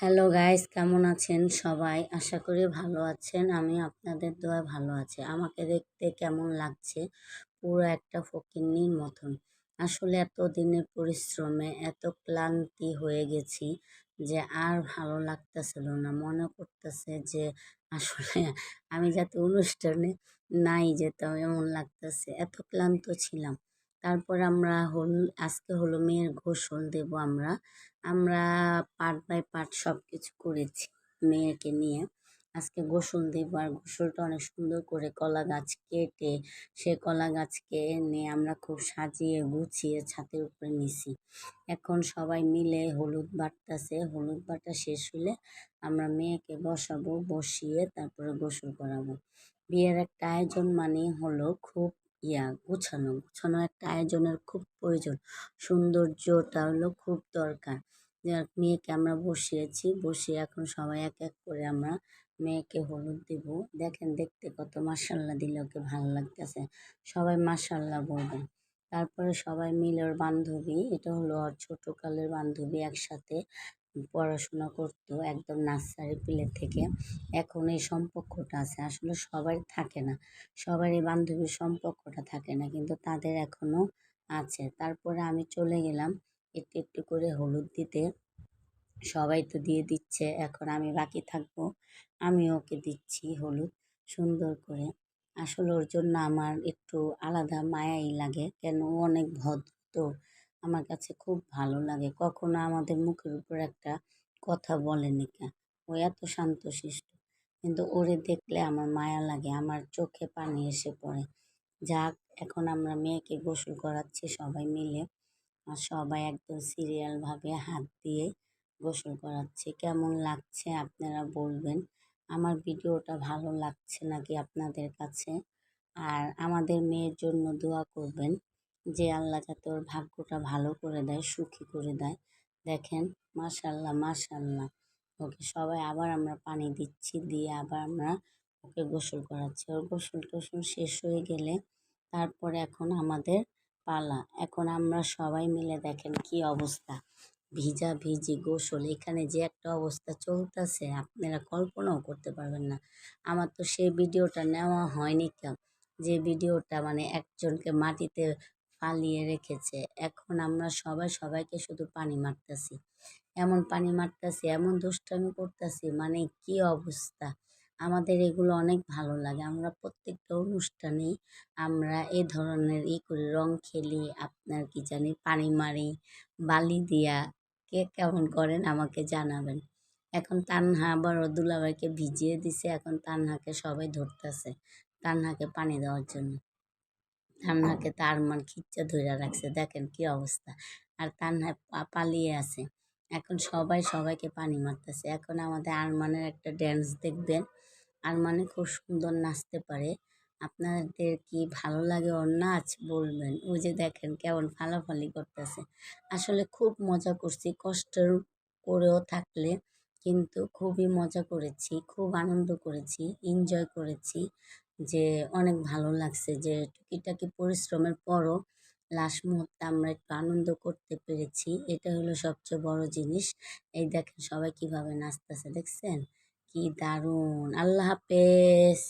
Hello guys, কেমন আছেন সবাই? আশা করি ভালো আছেন। আমি আপনাদের দোয়ায় ভালো আছি। আমাকে দেখতে কেমন লাগছে? পুরো একটা ফকিন্নির মতন। আসলে এত দিনের পরিশ্রমে এত ক্লান্তি হয়ে গেছি যে আর ভালো লাগতেছিল না। মনে করতেছে যে আসলে আমি যাতে অনুষ্ঠানে নাই যেতাম এমন লাগতেছে। এত ক্লান্ত ছিলাম। তারপর আজকে হলো মেয়ের গোসল দেব আমরা। আমরা পার্ট বাই পার্ট সবকিছু করেছি মেয়েকে নিয়ে। আজকে গোসল দেব আর গোসলটা অনেক সুন্দর করে কলা গাছ কেটে সে কলা গাছকে এনে আমরা খুব সাজিয়ে গুছিয়ে ছাদের উপরে নিছি। এখন সবাই মিলে হলুদ বাটতাছে। হলুদ বাটা শেষ হলে আমরা মেয়েকে বসাবো, বসিয়ে তারপরে গোসল করাবো। বিয়ের একটা আয়োজন মানে হলো খুব গোছানো গোছানো একটা আয়োজনের খুব প্রয়োজন। সৌন্দর্যটা হলো খুব দরকার। মেয়েকে আমরা বসিয়েছি, বসিয়ে এখন সবাই এক এক করে আমরা মেয়েকে হলুদ দিব। দেখেন দেখতে কত মাশাআল্লাহ দিলে ওকে ভালো লাগতেছে। সবাই মাশাআল্লাহ বলবেন। তারপরে সবাই মিলে ওর বান্ধবী, এটা হলো ওর ছোটকালের বান্ধবী, একসাথে পড়াশোনা করতো একদম নার্সারি প্লে থেকে। এখন এই সম্পর্কটা আছে। আসলে সবার থাকে না, সবার এই বান্ধবীর সম্পর্কটা থাকে না, কিন্তু তাদের এখনো আছে। তারপরে আমি চলে গেলাম একটু একটু করে হলুদ দিতে। সবাই তো দিয়ে দিচ্ছে, এখন আমি বাকি থাকবো। আমি ওকে দিচ্ছি হলুদ সুন্দর করে। আসলে ওর জন্য আমার একটু আলাদা মায়াই লাগে, কেন ও অনেক ভদ্র তো। আমার কাছে খুব ভালো লাগে, কখনো আমাদের মুখের উপর একটা কথা বলেনি কেন। ও এত শান্তশিষ্ট, কিন্তু ওরে দেখলে আমার মায়া লাগে, আমার চোখে পানি এসে পড়ে। যাক, এখন আমরা মেয়েকে গোসল করাচ্ছি সবাই মিলে। আর সবাই একদম সিরিয়াল ভাবে হাত দিয়ে গোসল করাচ্ছি। কেমন লাগছে আপনারা বলবেন। আমার ভিডিওটা ভালো লাগছে নাকি আপনাদের কাছে? আর আমাদের মেয়ের জন্য দোয়া করবেন যে আল্লাহ যাতে ওর ভাগ্যটা ভালো করে দেয়, সুখী করে দেয়। দেখেন, মাশাআল্লাহ মাশাআল্লাহ। ওকে সবাই আবার আমরা পানি দিচ্ছি, দিয়ে আবার আমরা ওকে গোসল করাচ্ছি। ওর গোসল টোসল শেষ হয়ে গেলে তারপরে এখন আমাদের পালা। এখন আমরা সবাই মিলে দেখেন কি অবস্থা, ভিজা ভিজি গোসল। এখানে যে একটা অবস্থা চলতেছে আপনারা কল্পনাও করতে পারবেন না। আমার তো সেই ভিডিওটা নেওয়া হয়নি কেন, যে ভিডিওটা মানে একজনকে মাটিতে ফালিয়ে রেখেছে। এখন আমরা সবাই সবাইকে শুধু পানি মারতেছি, এমন পানি মারতেছি, এমন দুষ্টামি করতেছি, মানে কি অবস্থা। আমাদের এগুলো অনেক ভালো লাগে। আমরা প্রত্যেকটা অনুষ্ঠানেই আমরা এই ধরনের করি, রং খেলি, আপনার কি জানি পানি মারি, বালি দিয়া। কে কেমন করেন আমাকে জানাবেন। এখন তানহা আবার ওর দুলাভাইকে ভিজিয়ে দিছে, এখন তানহাকে সবাই ধরতেছে তানহাকে পানি দেওয়ার জন্য। তানহাকে তার মান খিচ্চা ধইরা রাখছে, দেখেন কি অবস্থা। আর তানহা পালিয়ে আছে। এখন সবাই সবাইকে পানি মারতেছে। এখন আমাদের আরমানের একটা ড্যান্স দেখবেন। আরমানে খুব সুন্দর নাচতে পারে। আপনাদের কি ভালো লাগে ওর নাচ বলবেন। ওই যে দেখেন কেমন ফালাফালি করতেছে। আসলে খুব মজা করছি, কষ্টের করেও থাকলে কিন্তু খুবই মজা করেছি, খুব আনন্দ করেছি, এনজয় করেছি। যে অনেক ভালো লাগছে যে টুকিটাকি পরিশ্রমের পরও লাস্ট মুহূর্তে আমরা একটু আনন্দ করতে পেরেছি। এটা হলো সবচেয়ে বড় জিনিস। এই দেখেন সবাই কিভাবে নাচতেছে, দেখছেন? কি দারুণ! আল্লাহ হাফেজ।